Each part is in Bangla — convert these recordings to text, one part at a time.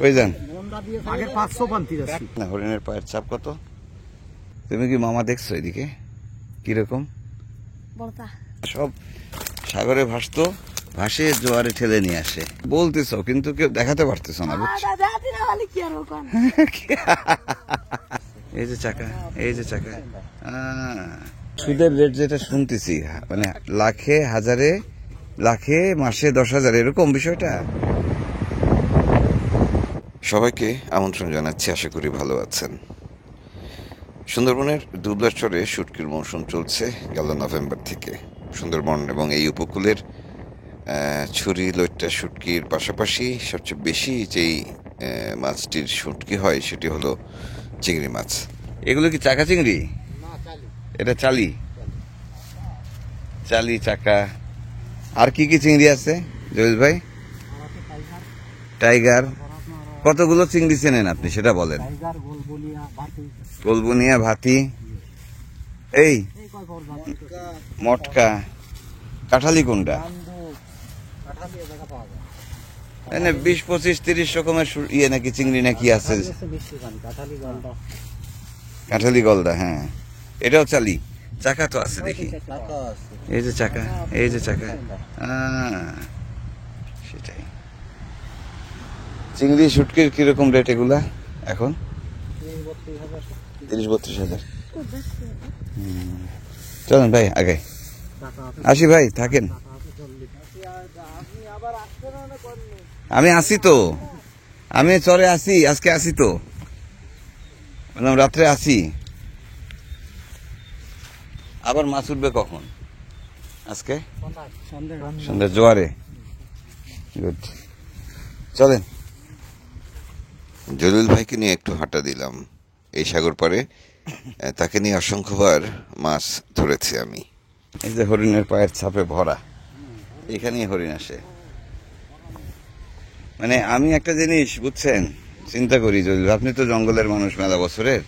ওই যান না হরিণের পায়ের ছাপ কত? তুমি কি মামা দেখছো এদিকে কিরকম? সব সাগরে ভাসতো, ভাসে জোয়ারে ঠেলে নিয়ে আসে বলতেছ, কিন্তু কেউ দেখাতে পারতেছ না। এই যে চাকা, এই যে চাকা। সুদের রেট যেটা শুনতেছি, মানে লাখে, হাজারে, লাখে, মাসে 10,000 এরকম বিষয়টা। সবাইকে আমন্ত্রণ জানাচ্ছি, আশা করি ভালো আছেন। সুন্দরবনের দুবলাচরে শুটকির মৌসুম চলছে গেল নভেম্বর থেকে। সুন্দরবন এবং এই উপকূলের ছুরি, লইট্টা শুটকির পাশাপাশি সবচেয়ে বেশি যেই মাছটির শুটকি হয় সেটি হলো চিংড়ি মাছ। এগুলো কি চাকা চিংড়ি? এটা চালি, চালি, চাকা। আর কি কি চিংড়ি আছে জয়ীল ভাই? টাইগার। কতগুলো চিংড়ি চেনেন আপনি সেটা বলেন। গোলবুনিয়া, ভাতি, এই মটকা, কাঁঠালি কোনটা? 20, 25, 30 রকমের ইয়ে নাকি চিংড়ি নাকি আছে। কাঁঠালি গলদা, হ্যাঁ এটাও চালি। চাকা তো আছে দেখি, এই যে চাকা, এই যে চাকা। সেটাই। চিংড়ি শুটকির কিরকম রেট এগুলা এখন? 30-32,000। চলেন ভাই আগে আসি। ভাই থাকেন, আমি আসি তো, আমি চরে আসি, আজকে আসি তো, রাত্রে আসি। আবার মাছ উঠবে কখন? আজকে সন্ধ্যা জোয়ারে। গুড, চলেন। জলিল ভাইকে নিয়ে একটু হাঁটা দিলাম এই সাগর পাড়ে। তাকে নিয়ে অসংখ্যবার মাছ ধরেছি আমি। এই যে হরিণের পায়ের ছাপে ভরা, এখানেই হরিণ আসে। মানে আমি একটা জিনিস বুঝছেন, চিন্তা করি জলিল, আপনি তো জঙ্গলের মানুষ মেলা বছরের,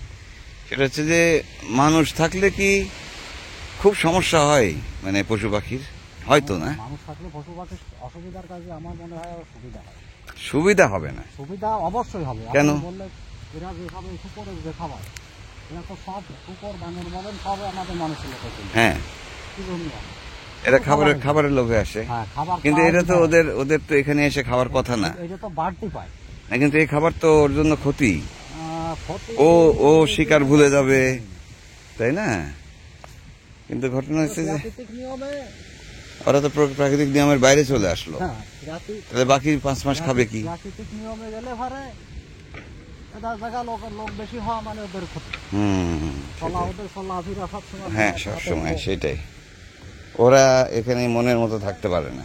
সেটা হচ্ছে যে মানুষ থাকলে কি খুব সমস্যা হয় মানে পশু পাখির? হয়তো না, মানুষ থাকলে পশু পাখির অসুবিধার কাজে আমার মনে হয় সুবিধা হয়। সুবিধা হবে না? সুবিধা অবশ্যই হবে। কেন? বললে এরা যেভাবে শুকরের যে খাবার, এরা তো সব শুকর, বানর বলেন, সব আমাদের মানুষের লোক। হ্যাঁ, এরা খাবারের লোভে আসে, কিন্তু এটা তো ওদের তো এখানে এসে খাওয়ার কথা না। এটা তো বাড়তি পায় না, কিন্তু এই খাবার তো ওর জন্য ক্ষতি। ও শিকার ভুলে যাবে, তাই না? কিন্তু ঘটনা হচ্ছে যে ওরা তো প্রাকৃতিক নিয়মের বাইরে চলে আসলো, তাহলে বাকি 5 মাস খাবে কি? প্রাকৃতিক নিয়মে গেলে পরে লোক বেশি হওয়া মানে ওদের ক্ষতি। হ্যাঁ, সবসময় সেটাই। ওরা এখানে মনের মতো থাকতে পারে না।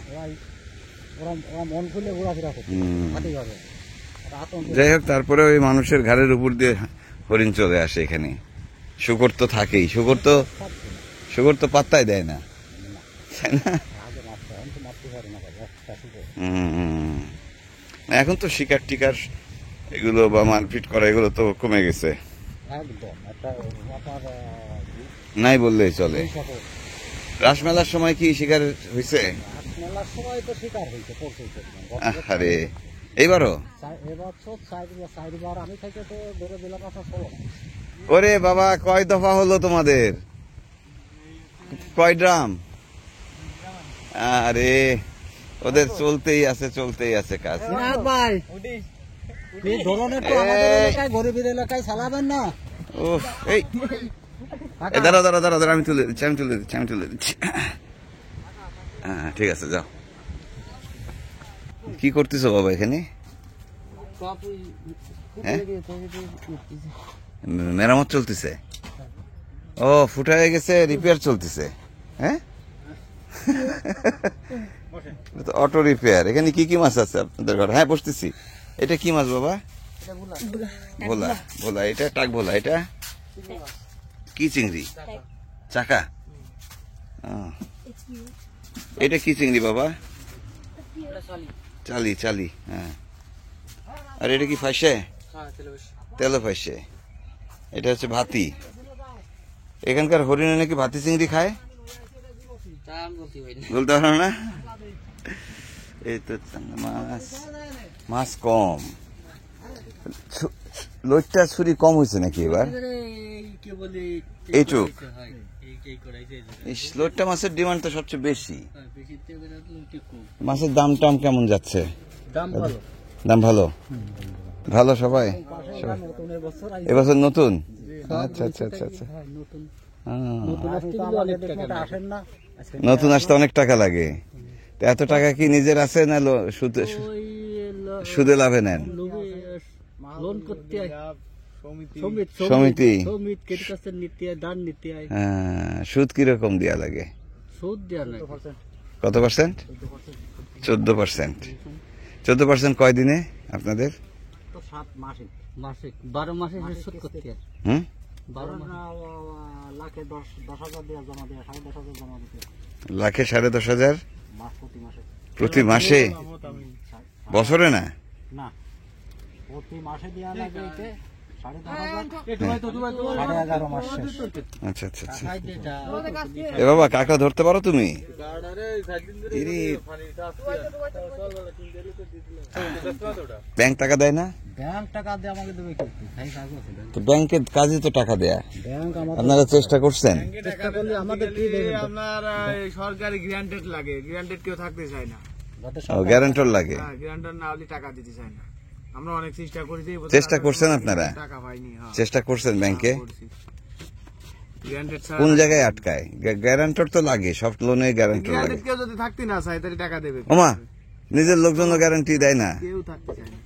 যাই হোক, তারপরে ওই মানুষের ঘাড়ের উপর দিয়ে হরিণ চলে আসে এখানে। শুকর তো থাকেই, শুকর তো পাত্তাই দেয় না, তাই না? এখন তো শিকার টিকার এগুলো বা মারপিট করা এগুলো তো কমে গেছে, নাই বললেই চলে। রাসমেলার সময় কি শিকার হয়েছে? আরে এইবারও? ওরে বাবা, কয় দফা হলো তোমাদের? কয় ড্রাম? আরে ওদের চলতেই আছে কাজ। গরিবের এলাকায় চালাবেন না। দাঁড়া, আমি তুলে দিচ্ছি। হ্যাঁ ঠিক আছে, যাও। কি করতেছো বাবা এখানে? মেরামত চলতেছে? ও, ফুটা হয়ে গেছে, রিপেয়ার চলতেছে। হ্যাঁ, অটো রিপেয়ার। এখানে কি কি মাছ আছে আপনাদের ঘরে? হ্যাঁ, বসতেছি। এটা কি মাছ বাবা? ভোলা। এটা টাক ভোলা। এটা কি চিংড়ি? চাকা। এটা কি চিংড়ি বাবা? চালি। হ্যাঁ, আর এটা কি ফাইসে? তেলো ফাইসে। এটা হচ্ছে ভাতি। এখানকার হরিণে নাকি ভাতি চিংড়ি খায়, বলতে পারো না? এই তো মাছ কম, লোটটা ছুরি কম হয়েছে নাকি এবার? এইটুক লোটটা মাছের ডিমান্ড তো সবচেয়ে বেশি। মাছের দাম টাম কেমন যাচ্ছে? দাম ভালো, ভালো সবাই। এবছর নতুন? আচ্ছা আচ্ছা আচ্ছা আচ্ছা। নতুন আসতে অনেক টাকা লাগে। এত টাকা কি নিজের আছে না সুদে লাভে নেন? সমিতি। সুদ কিরকম দেওয়া লাগে? কত পার্সেন্ট? 14%। 14% কয় দিনে আপনাদের? 12 মাসে শোধ করতে হয়। লাখে 10,500 প্রতি মাসে? বছরে না? প্রতি মাসে দেওয়া লাগে। আচ্ছা আচ্ছা আচ্ছা। এ বাবা, কাকা ধরতে পারো তুমি? ব্যাংক টাকা দেয় না? ব্যাংক টাকা দিয়ে আমাকে দেবে কি? তো ব্যাংকের কাজে তো টাকা দেয়া। আপনারা চেষ্টা করছেন? চেষ্টা করলে আমাদের কি দেবে? আপনার সরকারি গ্যারান্টেড লাগে, গ্যারান্টেড কেউ থাকতে চায় না। গ্যারান্টর লাগে? গ্যারান্টেড না হলে টাকা দিতে চায় না। আমরা অনেক চেষ্টা করেছি। চেষ্টা করছেন আপনারা? টাকা পাইনি। চেষ্টা করছেন ব্যাংকে? কোন জায়গায় আটকায়? গ্যারান্টর তো লাগে, সব লোনে গ্যারান্টর লাগে। কেউ যদি থাকতে না চায় তাহলে টাকা দেবে? ওমা, নিজের লোকজন গ্যারান্টি দেয় না? কেউ থাকতে চায় না।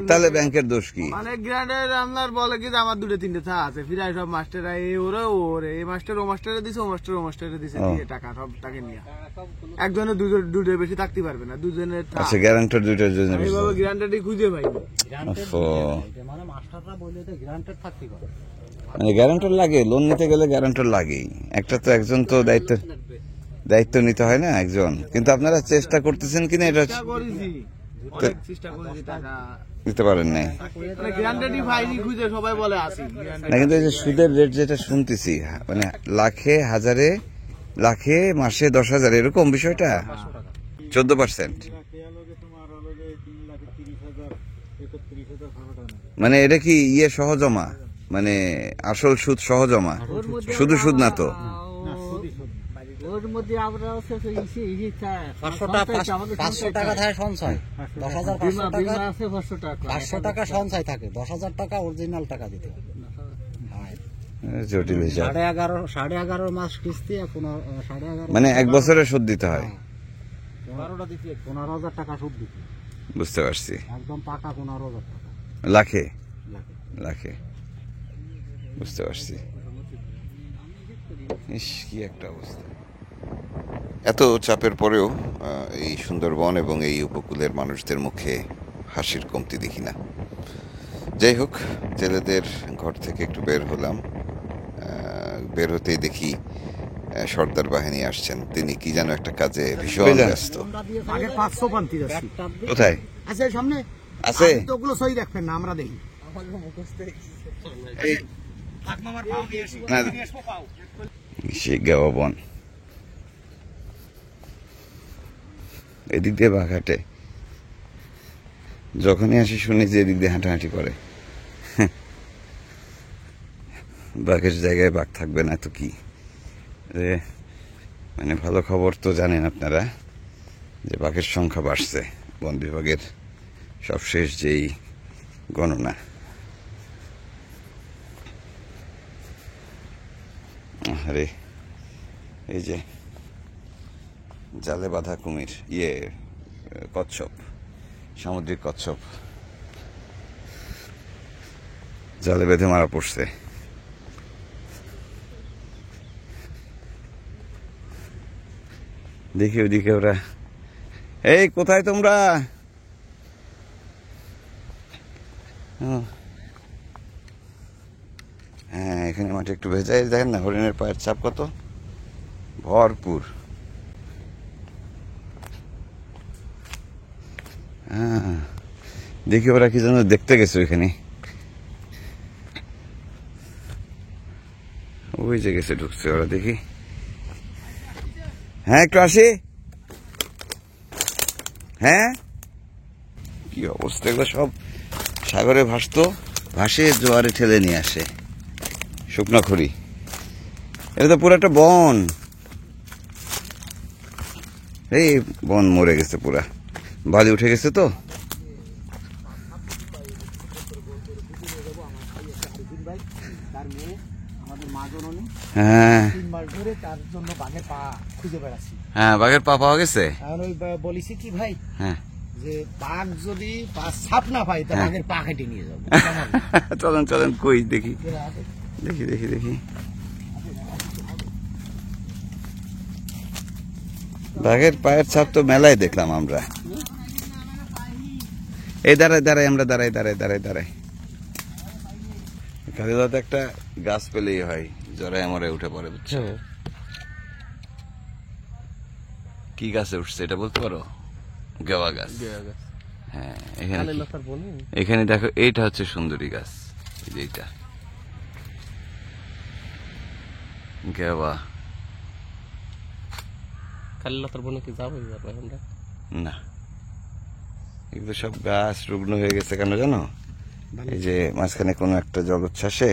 তাহলে ব্যাংকের দোষ কি? মানে গ্যারান্টেড আপনার বলে কি যে আমার 2-3টে থা আছে, ফিরাই সব মাস্টাররা ওরে এই মাস্টার ও মাস্টারে দিছে, ও মাস্টারে দিছে, দিয়ে টাকা সব টাকা নিয়ে একজনের দুটোর বেশি থাকতে পারবে না, দুজনের। আচ্ছা, গ্যারান্টর দুইটার জন্য এইভাবে গ্যারান্টেডই খুঁজে পাইনি। মানে মাস্টাররা বলে তো গ্যারান্টেড থাকতে পারে। মানে গ্যারান্টর লাগে, লোন নিতে গেলে গ্যারান্টর লাগেই। একটা তো একজন তো দায়িত্ব নিতে হয় না একজন। কিন্তু আপনারা চেষ্টা করতেছেন কিনা এটা দিতে পারেন নাই না? কিন্তু এই যে সুদের রেট যেটা শুনতেছি, মানে লাখে মাসে 10,000 এরকম বিষয়টা 14%। মানে এটা কি সহজমা, মানে আসল সুদ সহজমা, শুধু সুদ না তো? ওর মধ্যে আমরা 500 টাকা থাকে সঞ্চয়, 500 টাকা সঞ্চয় থাকে, 10,000 টাকা অরিজিনাল টাকা দিতে হবে। জটিল হিসাব। 11.5 মাস কিস্তি, 11.5 মানে 1 বছরে সুদ দিতে হয়। 15,000 টাকা সুদ দিতে। বুঝতে পারছি। একদম পাকা 15,000 টাকা লাখে। বুঝতে পারছি। কি একটা অবস্থা। এত চাপের পরেও এই সুন্দরবন এবং এই উপকূলের মানুষদের মুখে হাসির কমতি দেখি না। যাই হোক, জেলেদের ঘর থেকে একটু বের হলাম। বের হতেই দেখি সর্দার বাহিনী আসছেন। তিনি কি যেন একটা কাজে ভীষণ ব্যস্ত। কোথায় আছে? সামনে আছে। ওগুলো সই রাখবেন না, আমরা দেখি। বন এদিক দিয়ে বাঘ হাঁটে। যখনই আসি শুনি যে এদিক দিয়ে হাঁটাহাঁটি করে। বাঘের জায়গায় বাঘ থাকবে না তো কি? মানে ভালো খবর তো জানেন আপনারা যে বাঘের সংখ্যা বাড়ছে। বন বিভাগের সবশেষ যেই গণনা, আরে এই যে জালে বাঁধা কুমির, কচ্ছপ, সামুদ্রিক কচ্ছপ জালে বেঁধে মারা পড়ছে। দেখি ওইদিকে ওরা। এই কোথায় তোমরা? হ্যাঁ, এখানে মাটি একটু ভেজাই, দেখেন না হরিণের পায়ের ছাপ কত ভরপুর। হ্যাঁ, দেখি ওরা কি যেন দেখতে গেছে ওইখানে। ওই যে গেছে, ঢুকছে ওরা। দেখি। হ্যাঁ, একটু আসি। হ্যাঁ, কি অবস্থা! এগুলো সাগরে ভাসতো, ভাসে জোয়ারে ঠেলে নিয়ে আসে শুকনা খড়ি। এটা তো পুরো একটা বন। এই বন মরে গেছে, পুরা বালি উঠে গেছে তো। তার মেয়ে আমাদের মা জননী হ্যাঁ 3 মাস ধরে তার জন্য বাঘের পা খুঁজে বেড়াচ্ছি। হ্যাঁ, বাঘের পা পাওয়া গেছে। এখন ওই বলিছি কি ভাই, হ্যাঁ যে বাঘ যদি পা ছাপ না পাই তা বাঘের পা কেটে নিয়ে যাবো। চলেন চলেন, কই দেখি দেখি দেখি দেখি। বাঘের পায়ের ছাপ তো মেলায় দেখলাম আমরা। এই দাঁড়ায় দাঁড়ায়, আমরা দাঁড়াই দাঁড়াই দাঁড়াই দাঁড়াই। কালীদাতে একটা গাছ পেলেই হয়, জরায় মরে উঠে পড়ে, বুঝছো? কি গাছে উঠছে এটা বলতে পারো? গেওয়া গাছ। হ্যাঁ, এখানে এখানে দেখো, এইটা হচ্ছে সুন্দরী গাছ, এই যে এইটা গেওয়া। কালীলতার বনে কি যাবো আমরা? না, এগুলো সব গাছ রুগ্ন হয়ে গেছে কেন জানো? এই যে মাঝখানে কোনো একটা জলোচ্ছ্বাসে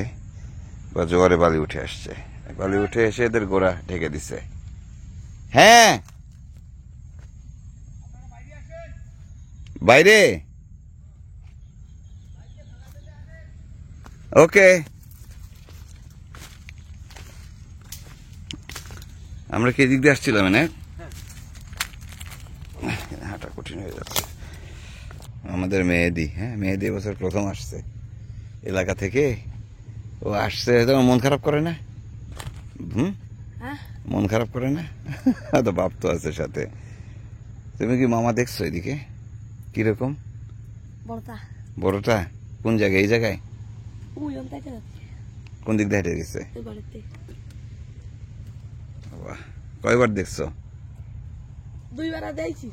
বা জোয়ারে বালি উঠে আসছে, বালি উঠে এসে এদের গোড়া ঢেকে দিছে। হ্যাঁ, বাইরে। ওকে, আমরা কি এদিক দিয়ে আসছিলাম? না, হাঁটা কঠিন হয়ে যাচ্ছে। আমাদের মেহেদি, হ্যাঁ মেহেদি এবছর প্রথম আসছে এলাকা থেকে। ও আসছে, তোমার মন খারাপ করে না? মন খারাপ করে না? তো বাপ তো আছে সাথে। তুমি কি মামা দেখছো এদিকে কিরকম? বড়টা কোন জায়গায়? এই জায়গায় কোন দিক দিয়ে হেঁটে গেছে? বাহ, কয়বার দেখছো? দুইবার দেখছি,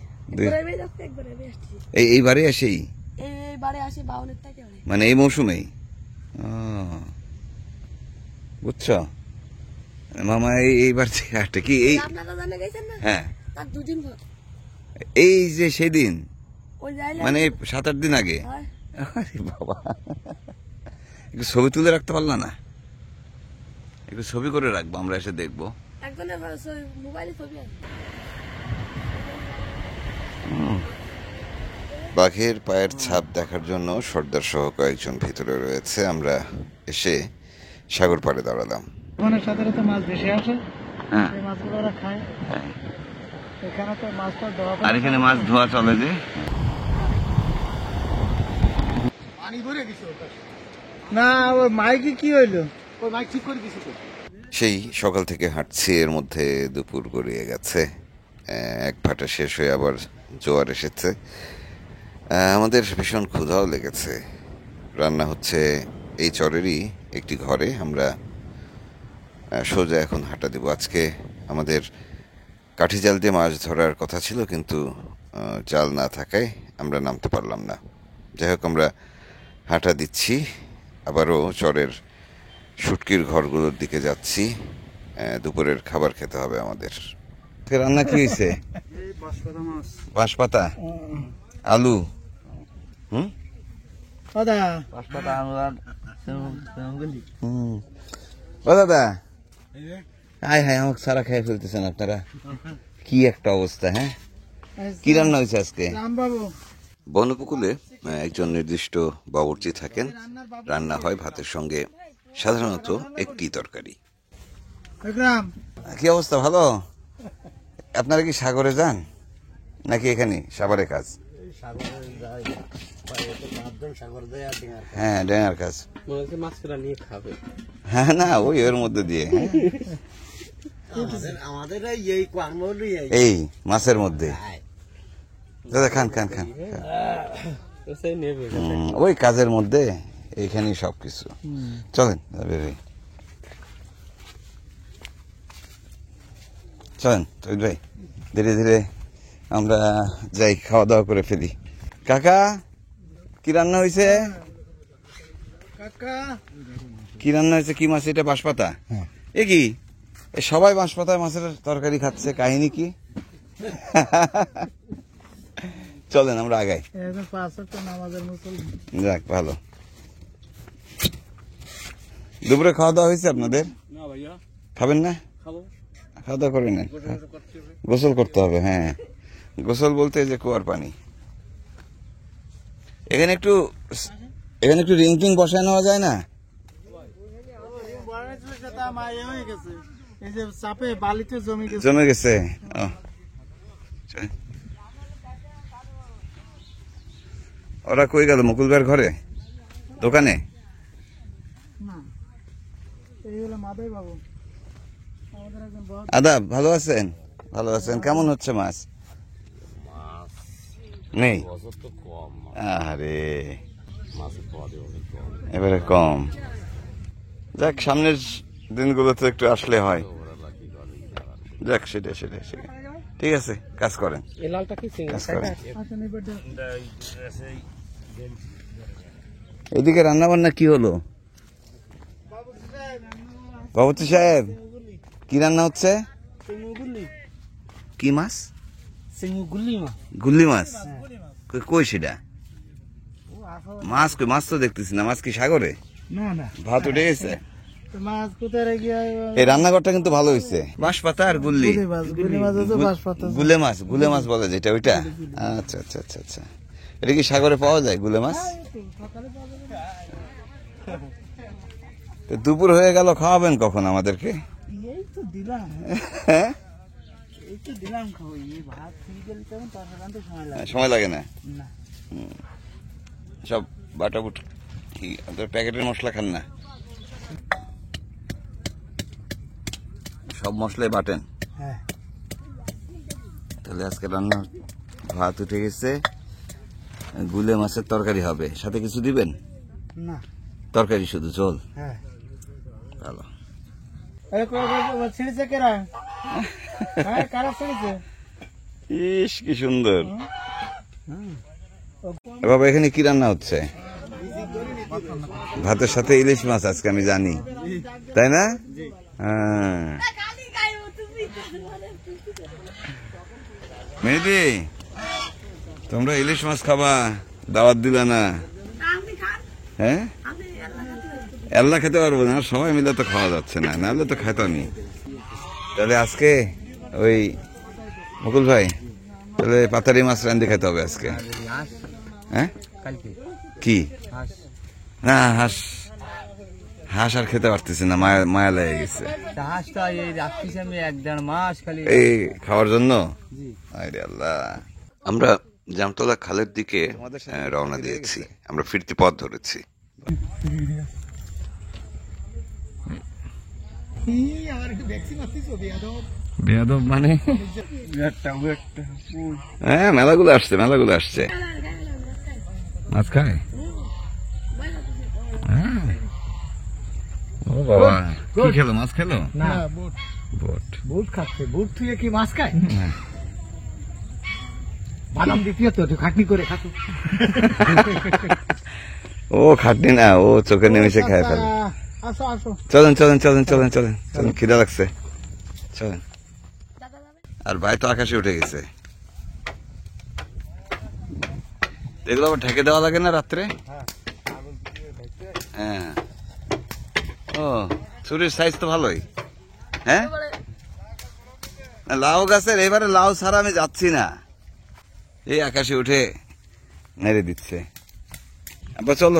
এইবারে আসেই, এইবারে আসি বাউনের থেকে, মানে এই মৌসুমেই। বুঝছো মামা, এইবার হাটে কি এই আপনারা জানে গেছেন না? হ্যাঁ, তার দুদিন পর এই যে সেদিন, ওই যাইলে মানে 7-8 দিন আগে। হয়। আরে বাবা, একটু ছবি তুলে রাখতে পারলা না? একটু ছবি করে রাখবো, আমরা এসে দেখবো। একজনের মোবাইলে ছবি আছে। বাঘের পায়ের ছাপ দেখার জন্য সর্দার সহ কয়েকজন ভিতরে রয়েছে। আমরা এসে সাগর পাড়ে দাঁড়ালাম। ওখানে সাধারণত মাছ ভেসে আসে, হ্যাঁ, এই মাছগুলো ওরা খায়। এখানে তো মাছটা ধোয়া আর এখানে মাছ ধোয়া চলে যে। পানি ভরে গেছে ওটা না, ওই মাইকে কি হইলো? ওই মাইক ঠিক করে দিছি তো। সেই সকাল থেকে হাঁটছি, এর মধ্যে দুপুর গড়িয়ে গেছে। এক ভাটা শেষ হয়ে আবার জোয়ার এসেছে। আমাদের ভীষণ ক্ষুধাও লেগেছে। রান্না হচ্ছে এই চরেরই একটি ঘরে। আমরা সোজা এখন হাঁটা দিব। আজকে আমাদের কাঠি জাল দিয়ে মাছ ধরার কথা ছিল, কিন্তু জাল না থাকায় আমরা নামতে পারলাম না। যাই হোক, আমরা হাঁটা দিচ্ছি, আবারও চরের শুটকির ঘরগুলোর দিকে যাচ্ছি। দুপুরের খাবার খেতে হবে আমাদের। রান্না কি হয়েছে? বাঁশপাতা, আলু, ও দাদা, হাই হাই, আমাকে সারা খেয়ে ফেলতেছেন আপনারা। কি একটা অবস্থা! হ্যাঁ, কি রান্না হয়েছে আজকে? বন উপকূলে একজন নির্দিষ্ট বাবুর্চি থাকেন। রান্না হয় ভাতের সঙ্গে সাধারণত একটি তরকারি। কি অবস্থা? ভালো? আপনারা কি সাগরে যান নাকি এখানে সাভারে কাজ? হ্যাঁ, ডেঙ্গার কাজ। মাছটা নিয়ে খাবে। হ্যাঁ, না ওই এর মধ্যে দিয়ে, আমাদের এই কর্ম হলো এই মাছের মধ্যে। দাদা খান খান খান, ওই কাজের মধ্যে এইখানেই সবকিছু। চলেন বেরোই, চলেন তৈরি ভাই, ধীরে ধীরে আমরা যাই, খাওয়া দাওয়া করে ফেলি। কাকা, কি রান্না হয়েছে? কি রান্না হয়েছে? কি মাছ এটা? বাঁশপাতা। এ কি, সবাই বাঁশপাতায় মাছের তরকারি খাচ্ছে, কাহিনী কি? চলেন আমরা আগাই। এখন 5 ওয়াক্ত নামাজের মুসলমান। যাক ভালো। দুপুরে খাওয়া দাওয়া হয়েছে আপনাদের? না ভাইয়া, খাবেন না? খাবো। খাওয়া দাওয়া করে নেন। গোসল করতে হবে, হ্যাঁ গোসল বলতে এই যে কুয়ার পানি। এখানে একটু রিং টিং বসায় নেওয়া যায় না? এই যে চাপে বালিতে জমে গেছে। জমে গেছে। ও। ওরা কই গেল? মুকুল ভাইয়ের ঘরে, দোকানে? না, এই হলো মাদাই বাবু, আমাদের একজন বড়। আদাব, ভালো আছেন? ভালো আছেন। কেমন হচ্ছে মাছ? নেই? আরে এবারে কম। যাক, সামনের দিনগুলোতে একটু আসলে হয়। যাক, সেটাই। ঠিক আছে, কাজ করেন। এই লালটা কি চিংড়ি? কাজ করেন। আসেন এবার এদিকে রান্না বান্না কি হলো? বাবুর্চি সাহেব, কি রান্না হচ্ছে? কি মাছ? গুল্লি মাছ? কই সেটা? মাছ কই? মাছ তো দেখতেছি না। মাছ কি সাগরে? না না, ভাত উঠে গেছে? তো মাছ কোথায় রেখে এই রান্নাঘরটা কিন্তু ভালো হয়েছে। বাঁশপাতা আর গুল্লি। গুলি মাছ আছে, বাঁশপাতা আছে। গুলে মাছ বলে যেটা, ওইটা? আচ্ছা। এটা কি সাগরে পাওয়া যায় গুলে মাছ? তো দুপুর হয়ে গেল, খাওয়াবেন কখন আমাদেরকে? এই তো দিলাম, হ্যাঁ, এই তো দিলাম খাবো। এই ভাত খেয়ে গেলে তখন তরকারি রাঁধতে সময় লাগে সময় লাগে না? না। সব বাটা বুট কি আপনার প্যাকেটের মশলা খান না? সব মশলাই বাটেন? হ্যাঁ, তাহলে আজকে রান্না ভাত উঠে গেছে, গুলে মাছের তরকারি হবে। সাথে কিছু দিবেন? না, তরকারি শুধু, ঝোল? হ্যাঁ। ভালো। ছিঁড়েছে কেরা? হ্যাঁ, কারা ছিঁড়েছে? ইস, কি সুন্দর। বাবা, এখানে কি রান্না হচ্ছে? ভাতের সাথে ইলিশ মাছ আজকে, আমি জানি, তাই না? হ্যাঁ। মেহেদি, তোমরা ইলিশ মাছ খাবা, দাওয়াত দিলা না? হ্যাঁ, আল্লাহ খেতে পারবো না, সবাই মিলে তো খাওয়া যাচ্ছে না, নাহলে তো খাইতামই। তাহলে আজকে ওই মুকুল ভাই, তাহলে পাতারি মাছ রান্ধি খেতে হবে আজকে। হ্যাঁ, কি? না, হাঁস আর খেতে পারতেছি না, মায়া লেগে গেছে। হাঁসটা এই রাখতেছি আমি 1-1.5 মাস খালি এই খাওয়ার জন্য। আরে আল্লাহ। আমরা জামতলা খালের দিকে রওনা দিয়েছি, আমরা ফিরতি পথ ধরেছি। বেয়াদব মানে? হ্যাঁ, মেলাগুলো আসছে। মাছ খায়? হ্যাঁ। ও বাবা, কি খেলো? মাছ খেলো? না, বোট খাচ্ছে। বুট থুয়ে কি মাছ খায়? বাদাম দ্বিতীয় তো খাটনি করে খাতো। ও খাটনি না, ও চোখে নেমেছে খায় ফেলে। আসো। চলেন, খিদা লাগছে, চলেন। আর ভাই তো আকাশে উঠে গেছে। এগুলো আবার ঢেকে দেওয়া লাগে না রাত্রে? হ্যাঁ। ও, ছুরির সাইজ তো ভালোই। হ্যাঁ, লাউ গাছের এবারে লাউ ছাড়া আমি যাচ্ছি না। এই আকাশে উঠে নেড়ে দিচ্ছে। আবার চলো।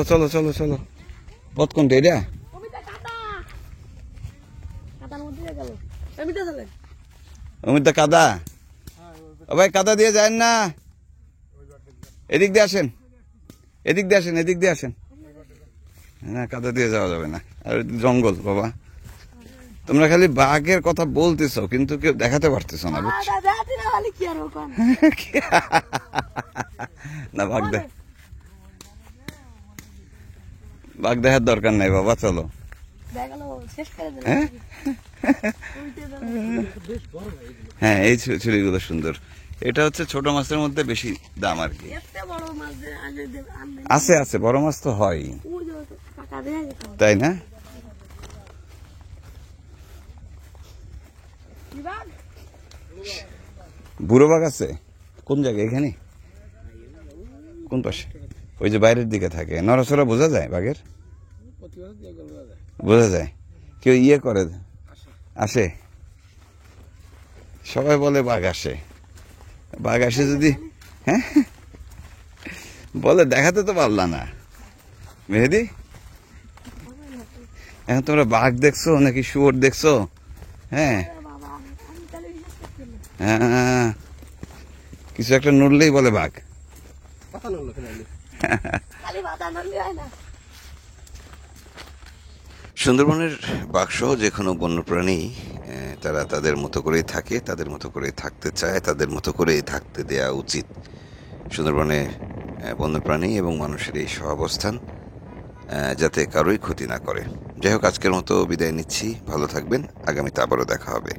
পথ কোনটা এটা? অমিতা কাদা? ও ভাই, কাদা দিয়ে যায় না, এদিক দিয়ে আসেন। না, কাদা দিয়ে যাওয়া যাবে না, আর জঙ্গল বাবা। তোমরা খালি বাঘের কথা বলতেছো, কিন্তু কেউ দেখাতে পারতেছো না, বুঝছো? না, বাঘ দেখার দরকার নাই বাবা, চলো। হ্যাঁ, এই ছুরিগুলো সুন্দর। এটা হচ্ছে ছোট মাছের মধ্যে বেশি দাম আর কি। আছে, বড় মাছ তো হয়, তাই না? বুড়ো বাঘ আছে কোন জায়গায়? এখানে কোন পাশে? ওই যে বাইরের দিকে থাকে, নড়াচড়া বোঝা যায় বাঘের? বোঝা যায়। কেউ ইয়ে করে, আসে, সবাই বলে বাঘ আসে। বাঘ আসে যদি, হ্যাঁ বলে, দেখাতে তো পারলা না মেহেদি। এখন তোমরা বাঘ দেখছো নাকি শুয়োর দেখছো? হ্যাঁ বাবা আমি তাহলে বিশ্বাস করছি না। হ্যাঁ, কিছু একটা নড়লেই বলে বাঘ। কথা নড়লো কেন? খালি বাধা নড়লে হয় না। সুন্দরবনের বাঘসহ যে কোনো বন্যপ্রাণী তারা তাদের মতো করেই থাকে, তাদের মতো করেই থাকতে চায়, তাদের মতো করেই থাকতে দেয়া উচিত। সুন্দরবনে বন্যপ্রাণী এবং মানুষের এই সহাবস্থান যাতে কারোই ক্ষতি না করে। যাই হোক, আজকের মতো বিদায় নিচ্ছি। ভালো থাকবেন, আগামীতে আবারও দেখা হবে।